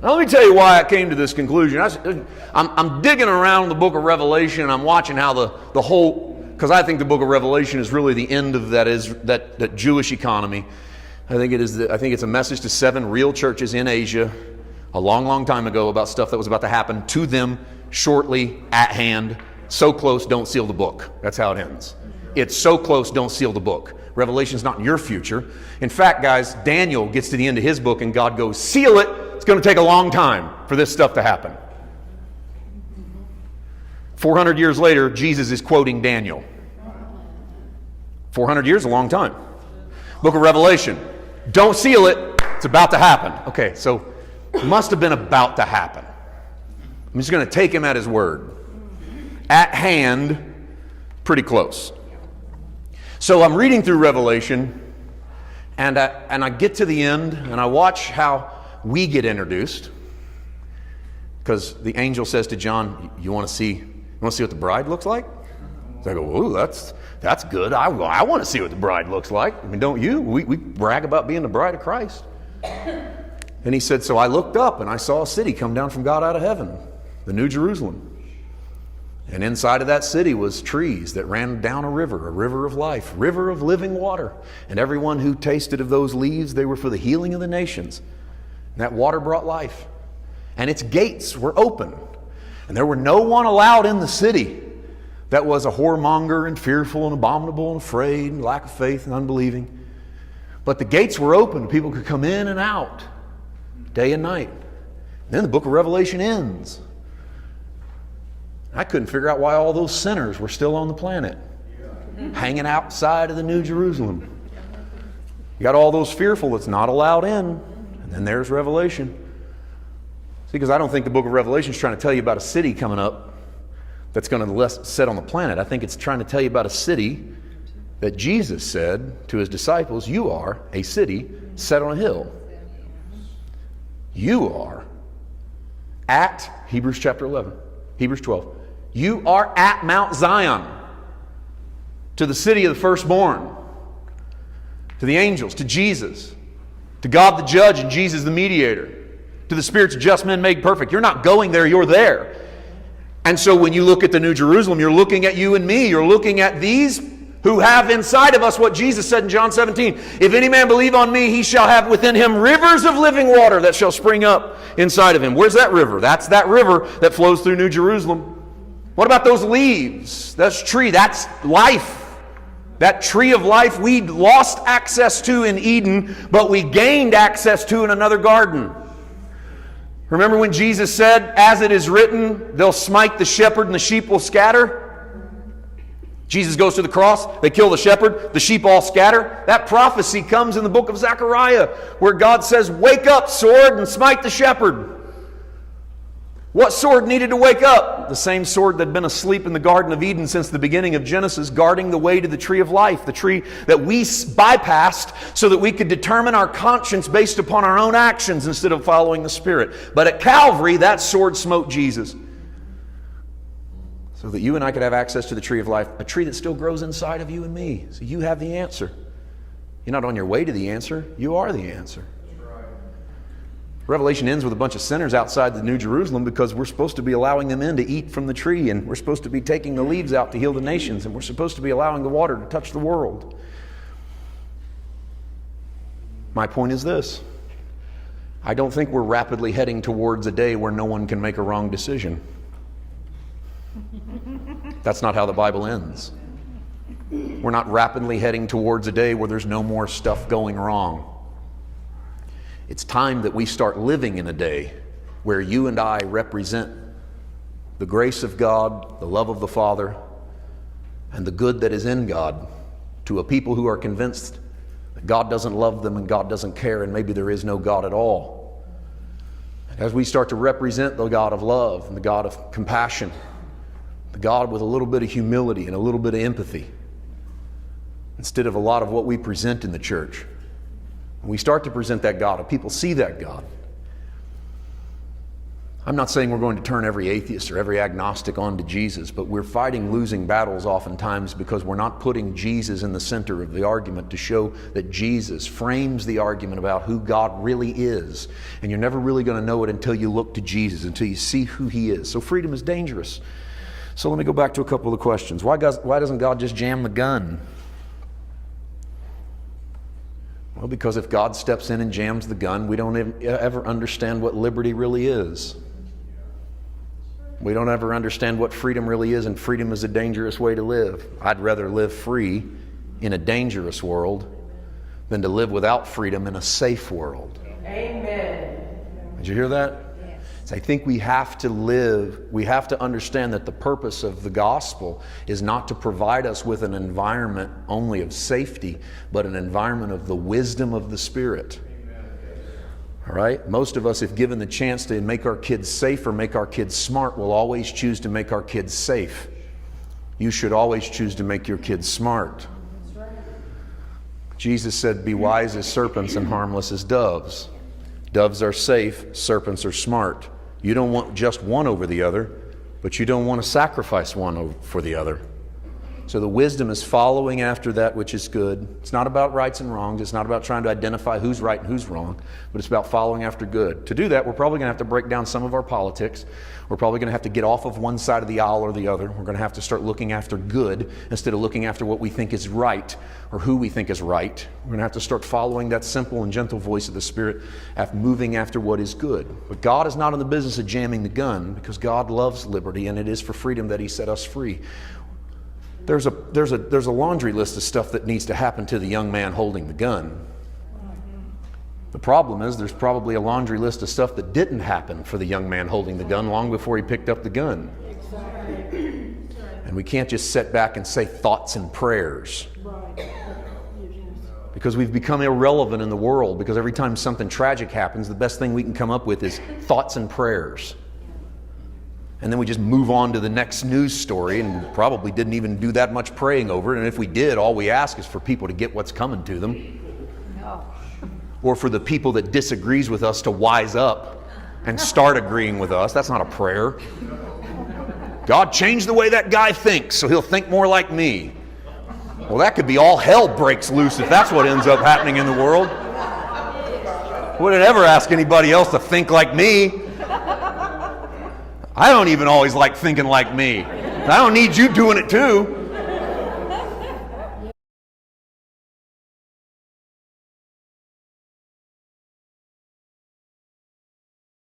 Now, let me tell you why I came to this conclusion. I'm digging around the book of Revelation, and I'm watching how the whole, because I think the book of Revelation is really the end of that Jewish economy. I think it's a message to 7 real churches in Asia a long, long time ago about stuff that was about to happen to them shortly at hand. So close, don't seal the book. That's how it ends. It's so close, don't seal the book. Revelation's not in your future. In fact, guys, Daniel gets to the end of his book and God goes, seal it. It's going to take a long time for this stuff to happen. 400 years later, Jesus is quoting Daniel. 400 years, a long time. Book of Revelation. Don't seal it. It's about to happen. Okay, so it must have been about to happen. I'm just going to take him at his word. At hand, pretty close. So I'm reading through Revelation, and I get to the end, and I watch how we get introduced, because the angel says to John, you want to see what the bride looks like? So I go, oh, that's good. I want to see what the bride looks like. I mean, don't you? We brag about being the bride of Christ. And he said, so I looked up and I saw a city come down from God out of heaven, the New Jerusalem. And inside of that city was trees that ran down a river of life, river of living water. And everyone who tasted of those leaves, they were for the healing of the nations. And that water brought life. And its gates were open. And there were no one allowed in the city that was a whoremonger and fearful and abominable and afraid and lack of faith and unbelieving. But the gates were open. People could come in and out day and night. And then the book of Revelation ends. I couldn't figure out why all those sinners were still on the planet, hanging outside of the New Jerusalem. You got all those fearful that's not allowed in. And then there's Revelation. See, because I don't think the book of Revelation is trying to tell you about a city coming up that's going to set on the planet. I think it's trying to tell you about a city that Jesus said to his disciples, you are a city set on a hill. You are at Hebrews chapter 11, Hebrews 12. You are at Mount Zion, to the city of the firstborn, to the angels, to Jesus, to God the judge and Jesus the mediator, to the spirits of just men made perfect. You're not going there, you're there. And so when you look at the New Jerusalem, you're looking at you and me. You're looking at these who have inside of us what Jesus said in John 17. If any man believe on me, he shall have within him rivers of living water that shall spring up inside of him. Where's that river? That's that river that flows through New Jerusalem. What about those leaves? That's tree. That's life. That tree of life we lost access to in Eden, but we gained access to in another garden. Remember when Jesus said, as it is written, they'll smite the shepherd and the sheep will scatter? Jesus goes to the cross, they kill the shepherd, the sheep all scatter. That prophecy comes in the book of Zechariah, where God says, wake up, sword, and smite the shepherd. What sword needed to wake up? The same sword that had been asleep in the Garden of Eden since the beginning of Genesis, guarding the way to the tree of life, the tree that we bypassed so that we could determine our conscience based upon our own actions instead of following the Spirit. But at Calvary, that sword smote Jesus, so that you and I could have access to the tree of life, a tree that still grows inside of you and me. So you have the answer. You're not on your way to the answer, you are the answer. Revelation ends with a bunch of sinners outside the New Jerusalem because we're supposed to be allowing them in to eat from the tree, and we're supposed to be taking the leaves out to heal the nations, and we're supposed to be allowing the water to touch the world. My point is this. I don't think we're rapidly heading towards a day where no one can make a wrong decision. That's not how the Bible ends. We're not rapidly heading towards a day where there's no more stuff going wrong. It's time that we start living in a day where you and I represent the grace of God, the love of the Father, and the good that is in God to a people who are convinced that God doesn't love them and God doesn't care and maybe there is no God at all. As we start to represent the God of love and the God of compassion, the God with a little bit of humility and a little bit of empathy, instead of a lot of what we present in the church, when we start to present that God and people see that God, I'm not saying we're going to turn every atheist or every agnostic onto Jesus, but we're fighting losing battles oftentimes because we're not putting Jesus in the center of the argument to show that Jesus frames the argument about who God really is. And you're never really going to know it until you look to Jesus, until you see who He is. So freedom is dangerous. So let me go back to a couple of the questions. Why doesn't God just jam the gun? Well, because if God steps in and jams the gun, we don't ever understand what liberty really is. We don't ever understand what freedom really is, and freedom is a dangerous way to live. I'd rather live free in a dangerous world than to live without freedom in a safe world. Amen. Did you hear that? I think we have to understand that the purpose of the gospel is not to provide us with an environment only of safety, but an environment of the wisdom of the Spirit. All right? Most of us, if given the chance to make our kids safe or make our kids smart, will always choose to make our kids safe. You should always choose to make your kids smart. Jesus said, "Be wise as serpents and harmless as doves." Doves are safe, serpents are smart. You don't want just one over the other, but you don't want to sacrifice one for the other. So the wisdom is following after that which is good. It's not about rights and wrongs. It's not about trying to identify who's right and who's wrong, but it's about following after good. To do that, we're probably going to have to break down some of our politics. We're probably going to have to get off of one side of the aisle or the other. We're going to have to start looking after good instead of looking after what we think is right or who we think is right. We're going to have to start following that simple and gentle voice of the Spirit, moving after what is good. But God is not in the business of jamming the gun, because God loves liberty, and it is for freedom that He set us free. There's a laundry list of stuff that needs to happen to the young man holding the gun. The problem is there's probably a laundry list of stuff that didn't happen for the young man holding the gun long before he picked up the gun. And we can't just sit back and say thoughts and prayers. Because we've become irrelevant in the world, because every time something tragic happens, the best thing we can come up with is thoughts and prayers. And then we just move on to the next news story, and we probably didn't even do that much praying over it. And if we did, all we ask is for people to get what's coming to them. No. Or for the people that disagrees with us to wise up and start agreeing with us. That's not a prayer. God, change the way that guy thinks so he'll think more like me. Well, that could be all hell breaks loose if that's what ends up happening in the world. Wouldn't ever ask anybody else to think like me. I don't even always like thinking like me. I don't need you doing it too.